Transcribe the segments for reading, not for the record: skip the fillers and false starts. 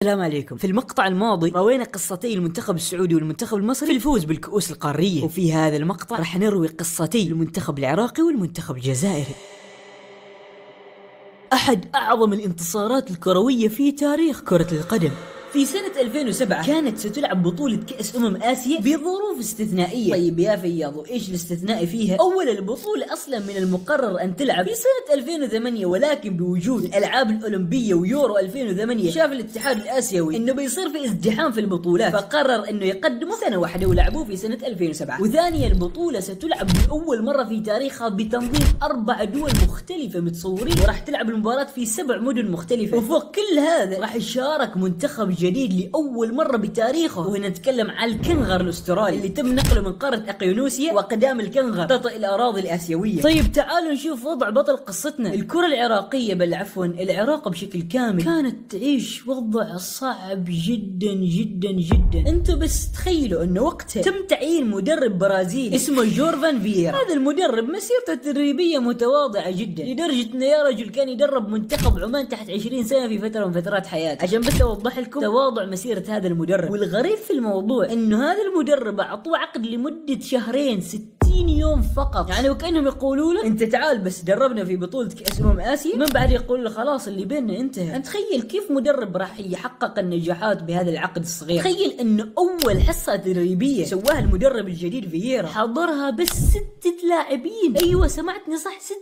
السلام عليكم. في المقطع الماضي روينا قصتي المنتخب السعودي والمنتخب المصري في الفوز بالكؤوس القارية، وفي هذا المقطع راح نروي قصتي المنتخب العراقي والمنتخب الجزائري. أحد أعظم الانتصارات الكروية في تاريخ كرة القدم. في سنة 2007 كانت ستلعب بطولة كأس آسيا بظروف استثنائية. طيب يا فياض، وإيش الاستثنائي فيها؟ أول البطولة أصلا من المقرر أن تلعب في سنة 2008، ولكن بوجود الألعاب الأولمبية ويورو 2008 شاف الاتحاد الآسيوي إنه بيصير في ازدحام في البطولات، فقرر إنه يقدموا سنة واحدة ولعبوه في سنة 2007. وثانيا البطولة ستلعب لأول مرة في تاريخها بتنظيم 4 دول مختلفة متصورين، وراح تلعب المباراة في 7 مدن مختلفة. وفوق كل هذا راح يشارك منتخب جديد لأول مرة بتاريخه، وهنا نتكلم عن الكنغر الأسترالي اللي تم نقله من قارة أقيانوسيا، وقدام الكنغر تطأ الأراضي الآسيوية. طيب تعالوا نشوف وضع بطل قصتنا. الكرة العراقية، بل عفوا العراق بشكل كامل، كانت تعيش وضع صعب جدا جدا جدا. انتوا بس تخيلوا انه وقتها تم تعيين مدرب برازيلي اسمه جورفان فييرا. هذا المدرب مسيرته التدريبية متواضعة جدا، لدرجة انه يا رجل كان يدرب منتخب عمان تحت 20 سنة في فترة من فترات حياته. عشان بس اوضح لكم تواضع مسيرة هذا المدرب. والغريب في الموضوع انه هذا المدرب اعطوه عقد لمدة شهرين 60 يوم فقط، يعني وكأنهم يقولوا له انت تعال بس دربنا في بطولة كأس آسيا، من بعد يقول له خلاص اللي بيننا انتهى. انت تخيل كيف مدرب راح يحقق النجاحات بهذا العقد الصغير. تخيل انه اول حصة تدريبية سواها المدرب الجديد فييرا حضرها بس 6 لاعبين. ايوه سمعتني صح، 6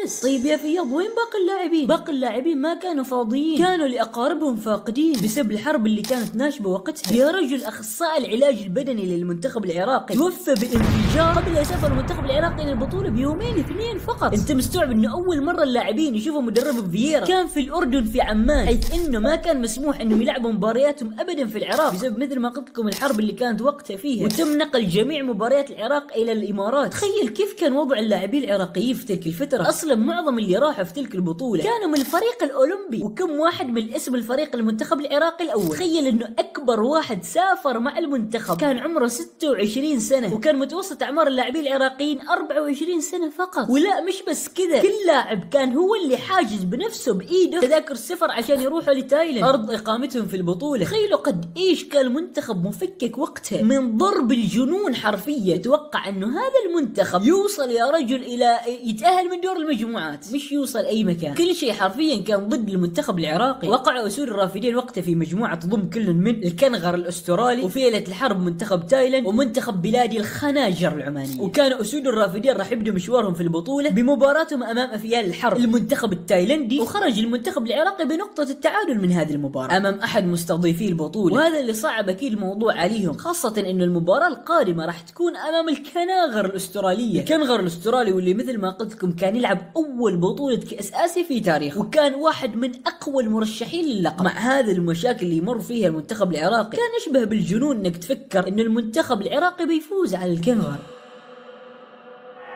بس. طيب يا فياض وين باقي اللاعبين؟ باقي اللاعبين ما كانوا فاضيين، كانوا لأقاربهم فاقدين بسبب الحرب اللي كانت ناشبة وقتها. يا رجل أخصائي العلاج البدني للمنتخب العراقي توفى بانفجار قبل سفر المنتخب العراقي للبطولة بيومين 2 فقط. انت مستوعب انه اول مرة اللاعبين يشوفوا مدرب فييرا كان في الأردن في عمان، حيث انه ما كان مسموح انه يلعبوا مبارياتهم ابدا في العراق بسبب مثل ما قلت لكم الحرب اللي كانت وقتها فيها، وتم نقل جميع مباريات العراق الى الامارات. تخيل كيف كان وضع اللاعبين العراقيين في تلك الفترة. اصلا معظم اللي راحوا في تلك البطولة كانوا من الفريق الاولمبي، وكم واحد من الاسم الفريق المنتخب العراقي الاول. تخيل انه اكبر واحد سافر مع المنتخب كان عمره 26 سنة، وكان متوسط اعمار اللاعبين العراقيين 24 سنة فقط. ولا مش بس كذا، كل لاعب كان هو اللي حاجز بنفسه بايده تذاكر السفر عشان يروحوا لتايلاند ارض اقامتهم في البطولة. تخيلوا قد ايش كان المنتخب مفكك وقتها من ضرب الجنون حرفيا. اتوقع انه هذا المنتخب يوصل يا رجل الى يتأهل من دور المجموعات، مش يوصل اي مكان. كل شيء حرفيا كان ضد المنتخب العراقي. وقع اسود الرافدين وقتها في مجموعة تضم كل من الكنغر الاسترالي وفيلة الحرب منتخب تايلاند ومنتخب بلادي الخناجر العمانية. وكان اسود الرافدين راح يبدوا مشوارهم في البطولة بمباراتهم امام افيال الحرب المنتخب التايلندي، وخرج المنتخب العراقي بنقطة التعادل من هذه المباراة امام احد مستضيفي البطولة، وهذا اللي صعب اكيد الموضوع عليهم، خاصة انه المباراة القادمة راح تكون امام الكناغر الاسترالية. الكنغر الاسترالي واللي مثل ما قلت لكم كان يلعب اول بطولة كأس آسيا في تاريخه، وكان واحد من اقوى المرشحين للقب. مع هذه المشاكل اللي يمر فيها المنتخب العراقي كان يشبه بالجنون انك تفكر ان المنتخب العراقي بيفوز على الكنغر.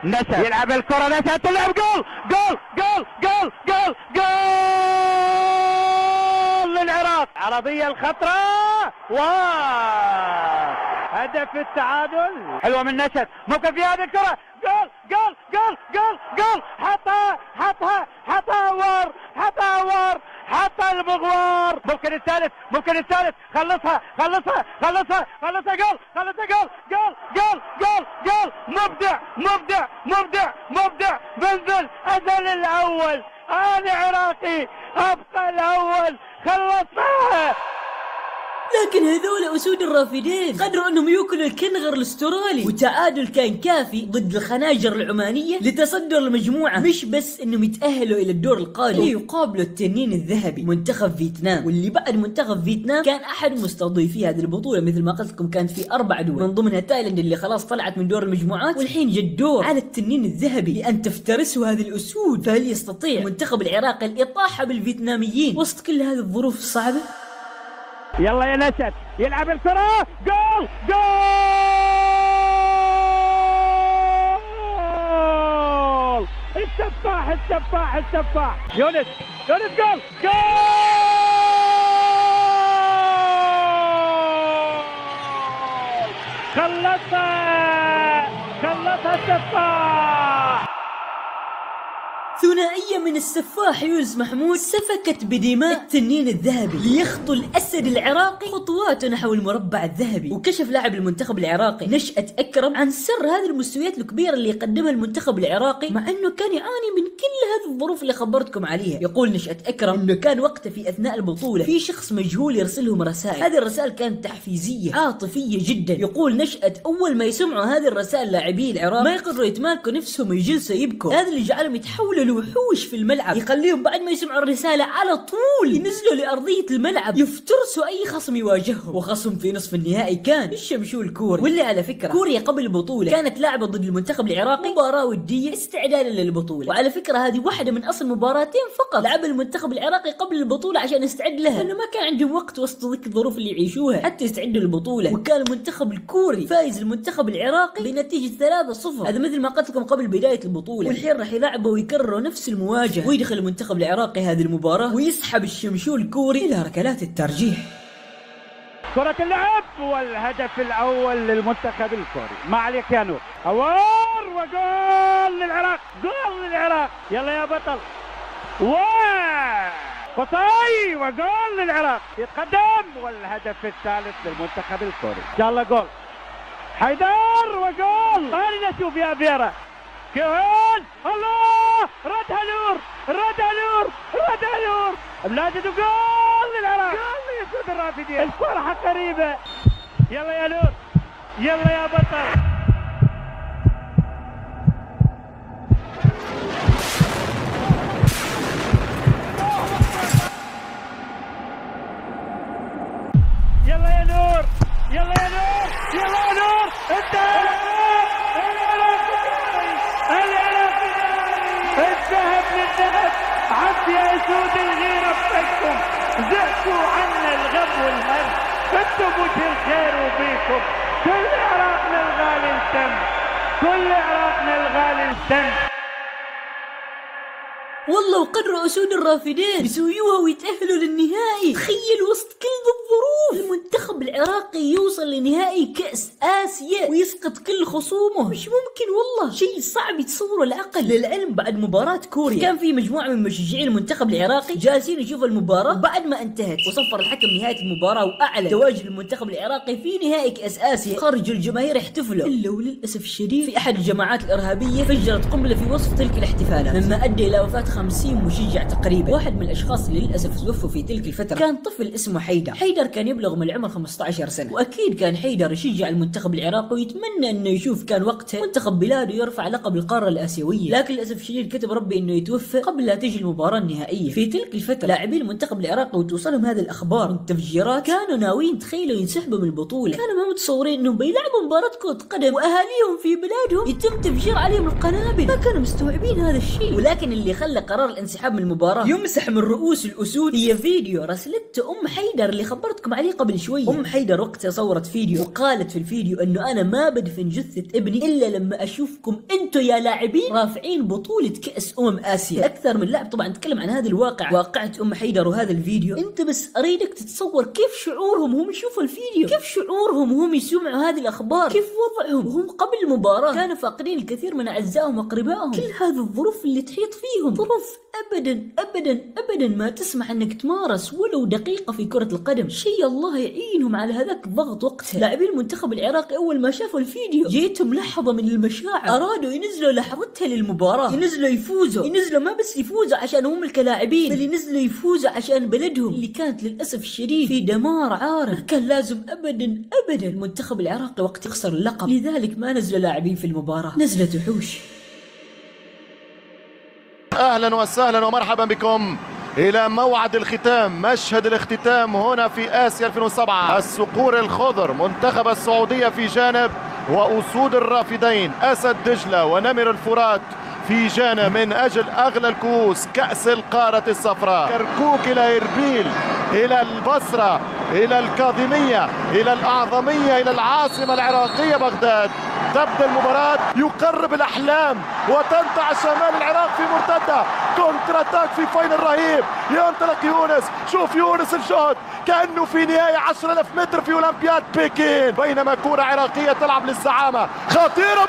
نسى يلعب الكرة، نسى تلعب جول جول جول جول جول جول للعراق. عربية الخطرة هدف التعادل. حلوة من نشد، ممكن في هذه الكرة جول جول جول جول جول. حطها ور حطها المغوار. ممكن الثالث خلصها جول. مبدع بنزل أزل الأول. أنا عراقي أبقى الأول، خلصها. لكن هذول اسود الرافدين قدروا انهم يوكلوا الكنغر الاسترالي، وتعادل كان كافي ضد الخناجر العمانية لتصدر المجموعة. مش بس انهم يتأهلوا الى الدور القادم، يقابلوا التنين الذهبي منتخب فيتنام، واللي بعد منتخب فيتنام كان احد مستضيفي هذه البطولة. مثل ما قلت لكم كانت في 4 دول من ضمنها تايلاند اللي خلاص طلعت من دور المجموعات، والحين جد دور على التنين الذهبي لان تفترسه هذه الاسود. فهل يستطيع المنتخب العراقي الاطاحة بالفيتناميين وسط كل هذه الظروف الصعبة؟ يلا يا نشد يلعب الكرة جول السفاح يونس جول خلصها السفاح. ثنائية من السفاح يونس محمود سفكت بدماء التنين الذهبي ليخطو الأسد العراقي خطوات نحو المربع الذهبي. وكشف لاعب المنتخب العراقي نشأة أكرم عن سر هذه المستويات الكبيرة اللي يقدمها المنتخب العراقي مع أنه كان يعاني من كل هذه الظروف اللي خبرتكم عليها. يقول نشأة أكرم أنه كان وقته في أثناء البطولة في شخص مجهول يرسلهم رسائل، هذه الرسائل كانت تحفيزية عاطفية جدا. يقول نشأة أول ما يسمعوا هذه الرسائل لاعبي العراق ما يقدروا يتمالكوا نفسهم يجلسوا يبكوا، هذا اللي جعلهم يتحولوا لوحوش في الملعب، يخليهم بعد ما يسمعوا الرسالة على طول ينزلوا لأرضية الملعب يفترسوا أي خصم يواجههم. وخصم في نصف النهائي كان الشمشول الكوري، واللي على فكرة كوريا قبل البطولة كانت لاعبة ضد المنتخب العراقي مباراة ودية استعدادا للبطولة. وعلى فكرة هذه واحدة من أصل مباراتين فقط لعب المنتخب العراقي قبل البطولة عشان يستعد لها، لأنه ما كان عندهم وقت وسط ذيك الظروف اللي يعيشوها حتى يستعدوا للبطولة. وكان المنتخب الكوري فايز المنتخب العراقي بنتيجة 3-0، هذا مثل ما قلت لكم قبل بداية البطولة. والحين راح يلعبوا ويكرروا نفس المواجهة، ويدخل المنتخب العراقي هذه المباراة ويسحب الشمشول الكوري إلى ركلات الترجيح. كرة اللعب والهدف الأول للمنتخب الكوري. ما عليك يا نور، أوار وجول للعراق، جول للعراق. يلا يا بطل، قصي وجول للعراق، يتقدم والهدف الثالث للمنتخب الكوري. يلا جول حيدر وجول. خلينا نشوف يا فيرا كمان، الله ردها نور، ردها نور، ردها نور، بلادته جول للعراق، جول يسود الرافدين. الفرحة قريبة. يلا يا نور، يلا يا بطل. يلا يا نور، يلا يا نور، يلا يا نور، انتهى الذهب للذهب. عد يا اسود الغيرة بتاعتكم، زهقوا عنا الغم والهم، انتم وجه الخير وبيكم. كل عراقنا الغالي انتم، كل عراقنا الغالي انتم. والله وقدروا أسود الرافدين يسويوها ويتأهلوا للنهائي. تخيل وسط كل ذي الظروف المنتخب العراقي يوصل لنهائي كأس آسيا ويسقط كل خصومه. مش ممكن والله، شيء صعب يتصوره العقل. للعلم بعد مباراة كوريا كان في مجموعة من مشجعين المنتخب العراقي جالسين يشوفوا المباراة بعد ما انتهت، وصفر الحكم نهاية المباراة وأعلن تواجد المنتخب العراقي في نهائي كأس آسيا. خرج الجماهير يحتفلوا، إلا وللأسف الشديد في أحد الجماعات الإرهابية فجرت قنبلة في وسط تلك الاحتفالات، مما أدى إلى وفاة 50 مشجع تقريبا. واحد من الاشخاص اللي للاسف توفوا في تلك الفتره كان طفل اسمه حيدر. حيدر كان يبلغ من العمر 15 سنه، واكيد كان حيدر يشجع المنتخب العراقي ويتمنى انه يشوف كان وقتها منتخب بلاده يرفع لقب القاره الاسيويه، لكن للاسف الشديد كتب ربي انه يتوفى قبل لا تجي المباراه النهائيه. في تلك الفتره لاعبي المنتخب العراقي وتوصلهم هذه الاخبار من التفجيرات كانوا ناويين تخيلوا ينسحبوا من البطوله، كانوا ما متصورين انهم بيلعبوا مباراه كره قدم واهاليهم في بلادهم يتم تفجير عليهم القنابل، ما كانوا مستوعبين هذا الشيء. ولكن اللي خلى قرار الانسحاب من المباراة يمسح من رؤوس الأسود هي فيديو رسلته أم حيدر اللي خبرتكم عليه قبل شوي. أم حيدر وقتها صورت فيديو وقالت في الفيديو إنه أنا ما بدفن جثة ابني إلا لما أشوفكم أنتوا يا لاعبين رافعين بطولة كأس آسيا. أكثر من لاعب طبعا تكلم عن هذه الواقع، واقعة أم حيدر وهذا الفيديو. أنت بس أريدك تتصور كيف شعورهم وهم يشوفوا الفيديو، كيف شعورهم وهم يسمعوا هذه الأخبار، كيف وضعهم وهم قبل المباراة كانوا فاقدين الكثير من أعزائهم وأقربائهم. كل هذه الظروف اللي تحيط فيهم ظروف أبدا أبدا أبدا ما تسمح أنك تمارس ولو دقيقة في كرة القدم. شيء الله يعينهم على هذاك الضغط وقتها. لاعبين المنتخب العراقي أول ما شافوا الفيديو جيتهم لحظة من المشاعر، أرادوا ينزلوا لحظتها للمباراة، ينزلوا يفوزوا، ينزلوا ما بس يفوزوا عشان هم كلاعبين، بل ينزلوا يفوزوا عشان بلدهم اللي كانت للأسف الشديد في دمار عارم. كان لازم أبدا أبدا المنتخب العراقي وقت يخسر اللقب، لذلك ما نزلوا لاعبين في المباراة، نزلت وحوش. أهلا وسهلا ومرحبا بكم إلى موعد الختام، مشهد الاختتام هنا في آسيا 2007. الصقور الخضر منتخب السعودية في جانب، وأسود الرافدين أسد دجلة ونمر الفرات في جانب من أجل أغلى الكؤوس كأس القارة الصفراء. كركوك إلى إربيل، إلى البصرة، إلى الكاظمية، إلى الأعظمية، إلى العاصمة العراقية بغداد. تبدأ المباراة، يقرب الأحلام وتنتع شمال العراق في مرتدة، كونتر اتاك في فاينل رهيب، ينطلق يونس. شوف يونس الجهد كأنه في نهاية 10,000 متر في أولمبياد بكين، بينما كرة عراقية تلعب للزعامة خطيرة.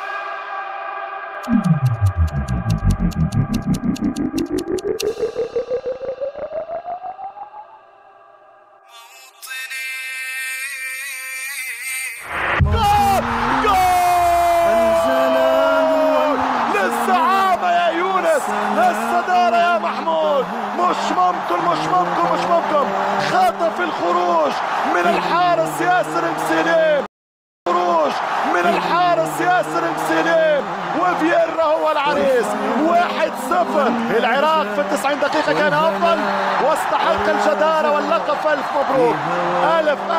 مش ممكن خطف الخروج من الحارس ياسر مسلم، خروج من الحارس ياسر مسلم، وفييرا هو العريس. 1-0. العراق في 90 دقيقة كان أفضل واستحق الجدارة واللقب. ألف مبروك،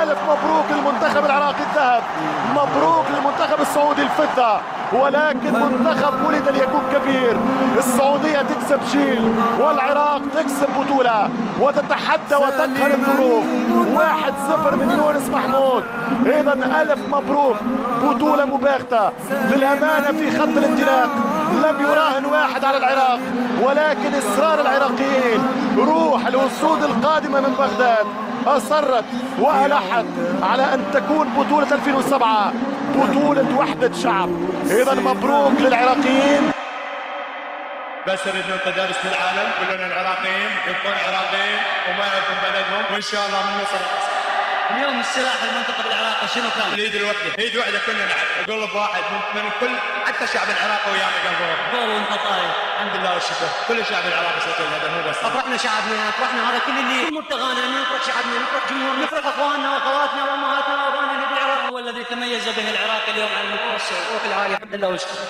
ألف مبروك للمنتخب العراقي الذهب، مبروك للمنتخب السعودي الفضة. ولكن منتخب ولد ليكون كبير. السعودية تكسب جيل والعراق تكسب بطولة وتتحدى وتقهر الظروف. 1-0 من يونس محمود. إذا ألف مبروك، بطولة مباغتة للأمانة في خط الانطلاق. لم يراهن واحد على العراق، ولكن إصرار العراقيين، روح الأسود القادمة من بغداد أصرت وألحت على أن تكون بطولة 2007 بطولة وحدة شعب. إذا مبروك للعراقيين. بس نريد ننطي درس للعالم كلنا العراقيين يبقون عراقيين وما يعرفون بلدهم، وإن شاء الله من نصر. اليوم السلاح المنتخب العراقي شنو كان؟ اليد الوحده، ايد واحده كلنا نلعب، قلب واحد من كل، حتى الشعب العراقي ويانا قلب واحد. جول وانت طاير. الحمد لله والشكر، كل الشعب العراقي سجل هذا مو بس. افرحنا شعبنا، افرحنا هذا كل اللي مرتغانا، نفرح شعبنا، نفرح جمهورنا، نفرح اخواننا واخواتنا وامهاتنا وابائنا اللي بالعراق. هو الذي تميز به العراق اليوم عن الفرق العالي. الحمد لله والشكر.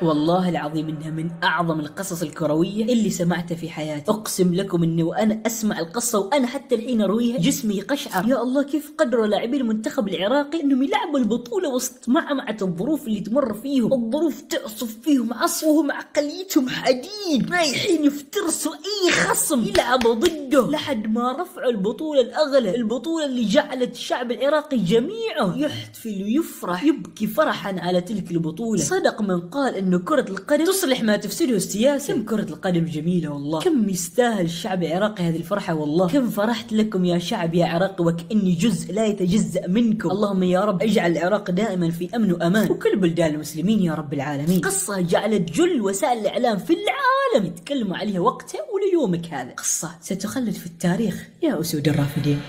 والله العظيم انها من اعظم القصص الكرويه اللي سمعتها في حياتي. اقسم لكم اني وانا اسمع القصه وانا حتى الحين ارويها جسمي يقشعر. يا الله كيف قدروا لاعبين المنتخب العراقي انهم يلعبوا البطوله وسط معمعه الظروف اللي تمر فيهم. الظروف تعصف فيهم عصف وهم عقليتهم حديد، رايحين يفترسوا اي خصم يلعبوا ضده لحد ما رفعوا البطوله الاغلى، البطوله اللي جعلت الشعب العراقي جميعه يحتفل ويفرح يبكي فرحا على تلك البطوله. صدق من قال انه كرة القدم تصلح ما تفسده السياسة. كم كرة القدم جميلة والله، كم يستاهل الشعب العراقي هذه الفرحة والله. كم فرحت لكم يا شعب يا عراقي وكأني جزء لا يتجزأ منكم. اللهم يا رب اجعل العراق دائما في أمن وأمان وكل بلدان المسلمين يا رب العالمين. قصة جعلت جل وسائل الإعلام في العالم يتكلموا عليها وقتها وليومك هذا. قصة ستخلد في التاريخ يا أسود الرافدين.